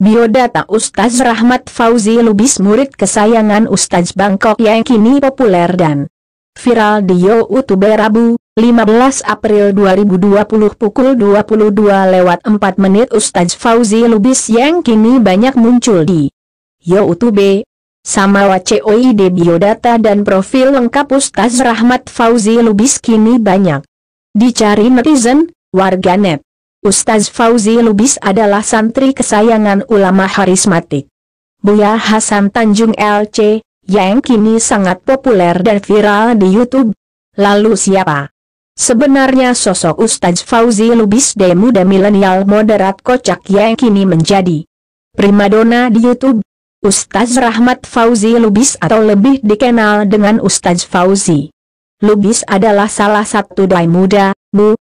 Biodata Ustaz Rahmat Fauzi Lubis, murid kesayangan Ustaz Bangkok yang kini populer dan viral di YouTube. Rabu, 15 April 2020 pukul 22:04 Ustaz Fauzi Lubis yang kini banyak muncul di YouTube. Sama WCOID biodata dan profil lengkap Ustaz Rahmat Fauzi Lubis kini banyak dicari netizen, warganet. Ustaz Fauzi Lubis adalah santri kesayangan ulama karismatik Buya Hasan Tanjung LC, yang kini sangat populer dan viral di YouTube. Lalu siapa sebenarnya sosok Ustaz Fauzi Lubis? Muda milenial moderat kocak yang kini menjadi primadona di YouTube. Ustaz Rahmat Fauzi Lubis atau lebih dikenal dengan Ustaz Fauzi Lubis adalah salah satu dai muda,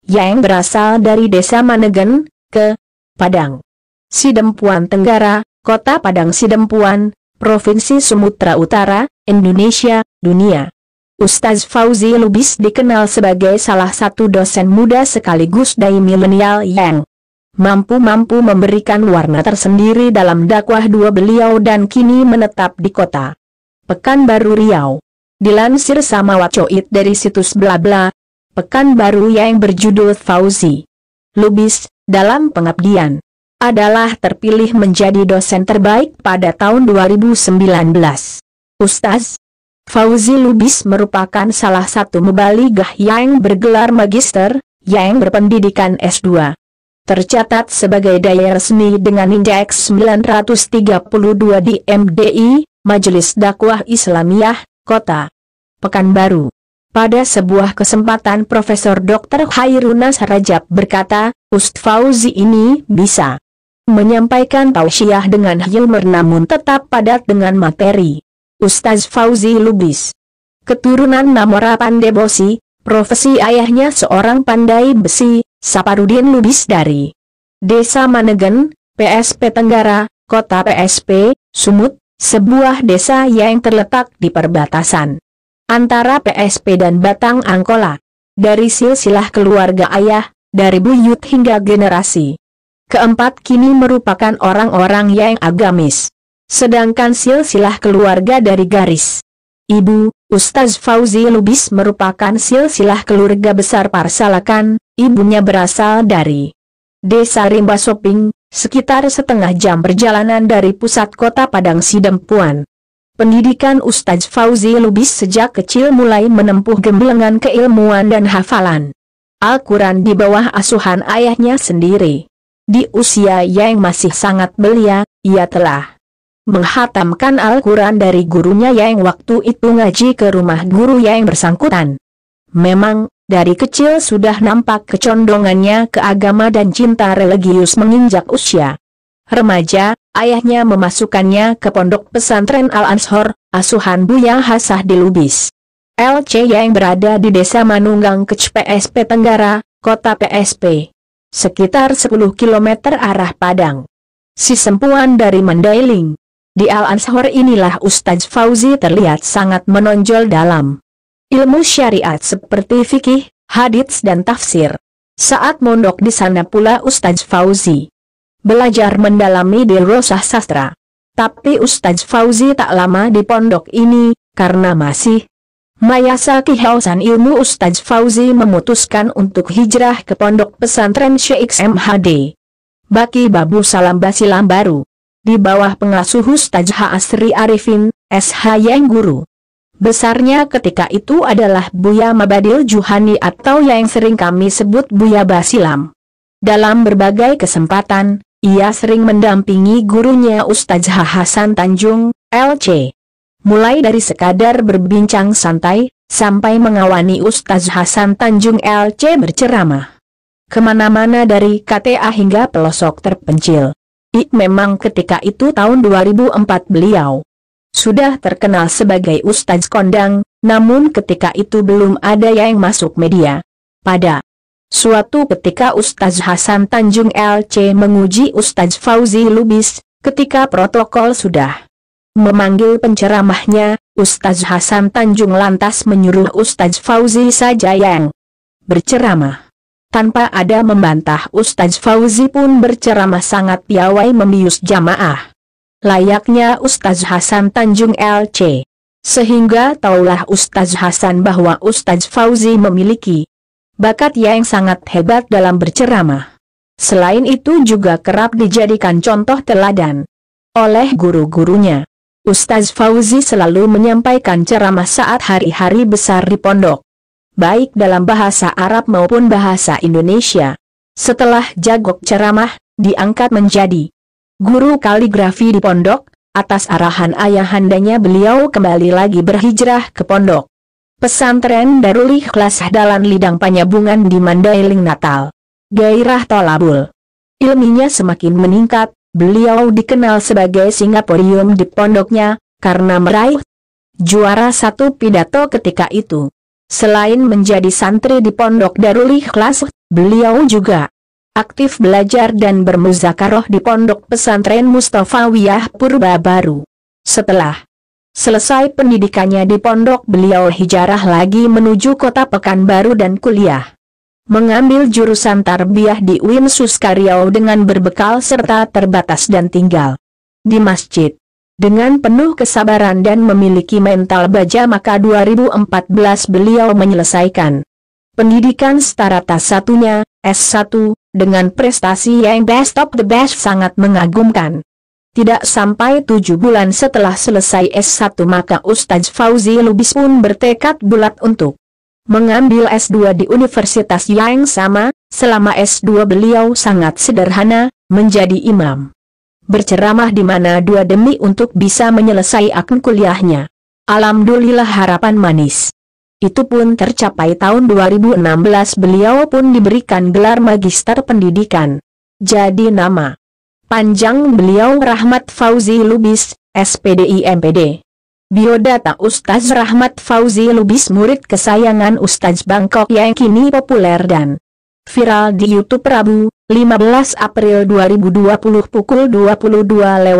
yang berasal dari Desa Manegen, Padang Sidempuan Tenggara, Kota Padang Sidempuan, Provinsi Sumatera Utara, Indonesia, dunia. Ustaz Fauzi Lubis dikenal sebagai salah satu dosen muda sekaligus dai milenial yang mampu memberikan warna tersendiri dalam dakwah beliau dan kini menetap di Kota Pekanbaru, Riau. Dilansir sama WCOID dari situs Blabla Pekanbaru yang berjudul Fauzi Lubis dalam pengabdian adalah terpilih menjadi dosen terbaik pada tahun 2019. Ustaz Fauzi Lubis merupakan salah satu mubaligh yang bergelar magister, yang berpendidikan S2. Tercatat sebagai dai resmi dengan indeks 932 di MDI, Majelis Dakwah Islamiyah, Kota Pekanbaru. Pada sebuah kesempatan Profesor Dr. Khairunas Rajab berkata, Ustaz Fauzi ini bisa menyampaikan tausiah dengan humor namun tetap padat dengan materi. Ustaz Fauzi Lubis keturunan Namora Pandebosi, profesi ayahnya seorang pandai besi, Saparudin Lubis dari Desa Manegen, PSP Tenggara, Kota PSP, Sumut, sebuah desa yang terletak di perbatasan antara PSP dan Batang Angkola. Dari silsilah keluarga ayah, dari buyut hingga generasi keempat kini merupakan orang-orang yang agamis. Sedangkan silsilah keluarga dari garis ibu, Ustaz Fauzi Lubis merupakan silsilah keluarga besar Parsalakan, ibunya berasal dari Desa Rimba Soping, sekitar setengah jam perjalanan dari pusat Kota Padang Sidempuan. Pendidikan Ustaz Fauzi Lubis sejak kecil mulai menempuh gemblengan keilmuan dan hafalan Al-Quran di bawah asuhan ayahnya sendiri. Di usia yang masih sangat belia, ia telah menghatamkan Al-Quran dari gurunya yang waktu itu ngaji ke rumah guru yang bersangkutan. Memang, dari kecil sudah nampak kecondongannya ke agama dan cinta religius. Menginjak usia remaja, ayahnya memasukkannya ke pondok pesantren Al-Ansor, asuhan Buya Hasan Lubis LC yang berada di Desa Manunggang Kec PSP Tenggara, Kota PSP. Sekitar 10 km arah Padang Sidempuan dari Mandailing. Di Al-Ansor inilah Ustaz Fauzi terlihat sangat menonjol dalam ilmu syariat seperti fikih, hadits dan tafsir. Saat mondok di sana pula Ustaz Fauzi belajar mendalami dirosah sastra. Tapi Ustaz Fauzi tak lama di pondok ini, karena masih mayasa kehausan ilmu. Ustaz Fauzi memutuskan untuk hijrah ke pondok pesantren Syekh MHD Baki Babu Salam Basilam Baru. Di bawah pengasuh Ustaz Asri Arifin, SH yang guru besarnya ketika itu adalah Buya Mabadil Juhani atau yang sering kami sebut Buya Basilam. Dalam berbagai kesempatan, ia sering mendampingi gurunya Ustaz Hasan Tanjung, LC. Mulai dari sekadar berbincang santai, sampai mengawani Ustaz Hasan Tanjung LC berceramah kemana-mana dari KTA hingga pelosok terpencil. Memang ketika itu tahun 2004 beliau sudah terkenal sebagai Ustaz Kondang, namun ketika itu belum ada yang masuk media. Pada suatu ketika Ustaz Hasan Tanjung LC menguji Ustaz Fauzi Lubis, ketika protokol sudah memanggil penceramahnya, Ustaz Hasan Tanjung lantas menyuruh Ustaz Fauzi saja yang berceramah. Tanpa ada membantah, Ustaz Fauzi pun berceramah sangat piawai membius jamaah. Layaknya Ustaz Hasan Tanjung LC. Sehingga taulah Ustaz Hasan bahwa Ustaz Fauzi memiliki bakat yang sangat hebat dalam berceramah. Selain itu juga kerap dijadikan contoh teladan oleh guru-gurunya. Ustaz Fauzi selalu menyampaikan ceramah saat hari-hari besar di pondok, baik dalam bahasa Arab maupun bahasa Indonesia. Setelah jagok ceramah, diangkat menjadi guru kaligrafi di pondok. Atas arahan ayahandanya beliau kembali lagi berhijrah ke pondok pesantren Darul Ikhlas Dalan Lidang Panyabungan di Mandailing, Natal. Gairah tolabul ilminya semakin meningkat. Beliau dikenal sebagai Singaporium di pondoknya karena meraih juara 1 pidato ketika itu. Selain menjadi santri di pondok Darul Ikhlas, beliau juga aktif belajar dan bermuzakarah di pondok pesantren Mustafawiyah Purba Baru. Setelah selesai pendidikannya di pondok, beliau hijrah lagi menuju kota Pekanbaru dan kuliah. Mengambil jurusan tarbiyah di UIN Suskaryau dengan berbekal serta terbatas dan tinggal di masjid. Dengan penuh kesabaran dan memiliki mental baja, maka 2014 beliau menyelesaikan pendidikan starata satunya, S1, dengan prestasi yang best of the best, sangat mengagumkan. Tidak sampai 7 bulan setelah selesai S1, maka Ustaz Fauzi Lubis pun bertekad bulat untuk mengambil S2 di universitas yang sama. Selama S2 beliau sangat sederhana, menjadi imam berceramah di mana dua demi untuk bisa menyelesaikan kuliahnya. Alhamdulillah, harapan manis itu pun tercapai. Tahun 2016 beliau pun diberikan gelar Magister Pendidikan. Jadi nama panjang beliau Rahmat Fauzi Lubis, SPDI MPD. Biodata Ustaz Rahmat Fauzi Lubis, murid kesayangan Ustaz Bangkok yang kini populer dan viral di YouTube. Rabu, 15 April 2020 pukul 22:00.